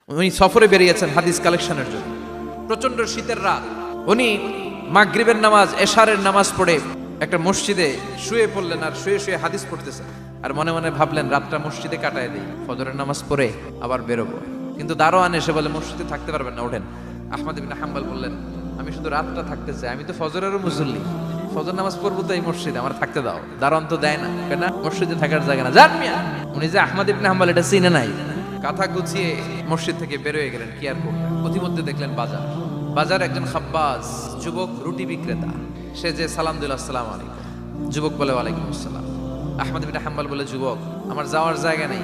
উনি সফরে বেরিয়েছেন হাদিস কালেকশনের জন্য। প্রচন্ড শীতের রাত, উনি মাগরিবের নামাজ এশারের নামাজ পড়ে একটা মসজিদে শুয়ে পড়লেন, আর শুয়ে শুয়ে হাদিস পড়তেছেন, আর মনে মনে ভাবলেন রাতটা মসজিদে কাটায় দিই, ফজরের নামাজ পড়ে আবার বেরোবো। কিন্তু দারোয়ান এসে বলে মসজিদে থাকতে পারবেন না, ওঠেন। আহমদ ইবনে হাম্বল বললেন, আমি শুধু রাতটা থাকতে চাই, আমি তো ফজরেরও মুসল্লি, ফজর নামাজ পড়বো তো এই মসজিদে, আমার থাকতে দাও। দারোয়ান তো দেয় না, কেন? মসজিদে থাকার জায়গা না, জান মিয়া। উনি যে আহমদ ইবনে হাম্বল এটা চিনে নাই, কাঁথা গুছিয়ে মসজিদ থেকে বেরোয় গেলেন। কি আর করবেন? প্রতিমধ্যে দেখলেন বাজার একজন খাব্বাজ যুবক রুটি বিক্রেতা, সে যে সালাম দিল, আসসালামু আলাইকুম। যুবক বলে, ওয়ালাইকুম আসসালাম। আহমদ ইবনে হাম্বল বলে, যুবক, আমার যাওয়ার জায়গা নেই,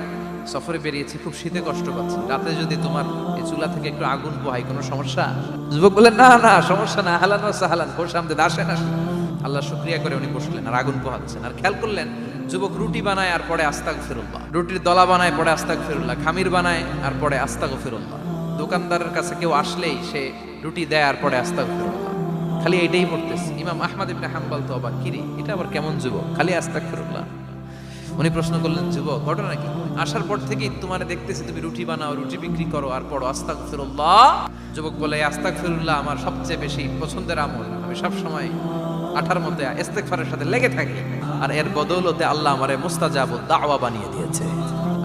সফরে বেরিয়েছি, খুব শীতে কষ্ট পাচ্ছি, রাতে যদি তোমার এই চুলা থেকে একটু আগুন পোহাই, কোনো সমস্যা? যুবক বলে, না না, সমস্যা না, আহলান ওয়া সাহলান, খোশ আমদেদ, আসেন আসেন। আল্লাহ শুকরিয়া করে উনি বসলেন আর আগুন পোহাচ্ছেন। আর খেয়াল করলেন, যুবক রুটি বানায় আর পরে আস্তাগফিরুল্লাহ, রুটির দলা বানায় পরে আস্তাগফিরুল্লাহ, খামির বানায় আর পরে আস্তাগফিরুল্লাহ। দোকানদারের কাছে কেউ আসলেই সে রুটি দেয় আর পরে আস্তাগফিরুল্লাহ, খালি এইটাই পড়তেছে। ইমাম আহমদ ইবনে হাম্বল তো অবাক, কিরে এটা আবার কেমন যুবক, খালি আস্তাগফিরুল্লাহ। উনি প্রশ্ন করলেন, যুবক ঘটনা কি? আসার পর থেকেই তোমার দেখতেছি তুমি রুটি বানাও, রুটি বিক্রি করো আর পড়ো আস্তাগফিরুল্লাহ। যুবক বলে, আস্তাগফিরুল্লাহ আমার সবচেয়ে বেশি পছন্দের আমল, আমি সবসময় আঠার মধ্যে ইস্তেগফারের সাথে লেগে থাকি, আর এর বদৌলতে আল্লাহ আমারে মুস্তাজাবুদ দাওয়া বানিয়ে দিয়েছে।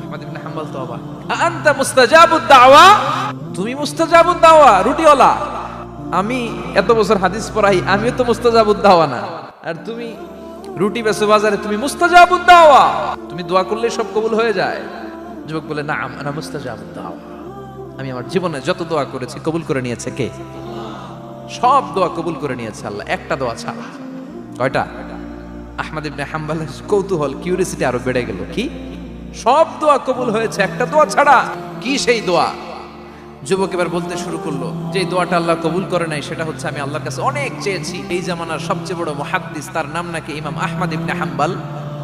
আহমদ ইবনে হাম্বল তো অবাক, আনতা মুস্তাজাবুদ দাওয়া, তুমি মুস্তাজাবুদ দাওয়া, রুটিওয়ালা। আমি এত বছর হাদিস পড়াই, আমিও তো মুস্তাজাবুদ দাওয়া না, আর তুমি রুটি বেচো বাজারে, তুমি মুস্তাজাবুদ দাওয়া, তুমি দোয়া করলে সব কবুল হয়ে যায়। যুবক বলে, না আনা মুস্তাজাবুদ দাওয়া, আমি আমার জীবনে যত দোয়া করেছি কবুল করে নিয়েছে কে? সব দোয়া কবুল করে নিয়েছে আল্লাহ, একটা দোয়া ছাড়া। কয়টা? আহমদ ইবনে হাম্বলের কৌতূহল, কিউরিসিটি আরো বেড়ে গেল। কি? সব দোয়া কবুল হয়েছে, একটা দোয়া ছাড়া। কি সেই দোয়া? যুবক এবার বলতে শুরু করলো, যে দোয়াটা আল্লাহ কবুল করে নাই সেটা হচ্ছে, আমি আল্লাহর কাছে অনেক চেয়েছি এই জামানার সবচেয়ে বড় মুহাদ্দিস, তার নাম নাকি ইমাম আহমদ ইবনে হাম্বল,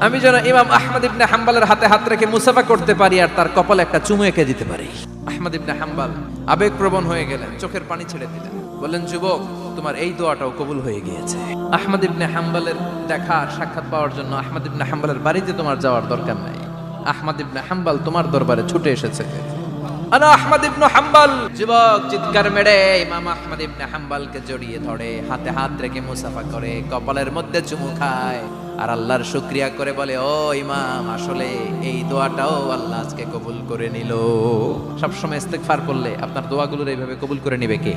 আমি যেন ইমাম আহমদ ইবনে হাম্বলের হাতে হাত রেখে মুসাফা করতে পারি আর তার কপালে একটা চুমু এঁকে দিতে পারি। আহমদ ইবনে হাম্বল আবেগপ্রবণ হয়ে গেলেন, চোখের পানি ছেড়ে দিলেন, বললেন, যুবক তোমার এই দোয়াটাও কবুল হয়ে গিয়েছে। আহমদ ইবনে হাম্বলের দেখা সাক্ষাৎ পাওয়ার জন্য আহমদ ইবনে হাম্বলের বাড়িতে তোমার যাওয়ার দরকার নাই, আহমদ ইবনে হাম্বল তোমার দরবারে ছুটে এসেছে। আনা আহমদ ইবনে হাম্বল। যুবক চিৎকার মেরে ইমাম আহমদ ইবনে হাম্বলকে জড়িয়ে ধরে, হাতে হাত রেখে মুসাফা করে, কপালের মধ্যে চুমু খায় আর আল্লাহর শুকরিয়া করে বলে, ও ইমাম, আসলে এই দোয়াটাও আল্লাহ আজকে কবুল করে নিল। সবসময় ইস্তেগফার করলে আপনার দোয়াগুলোর এইভাবে কবুল করে নিবে কে?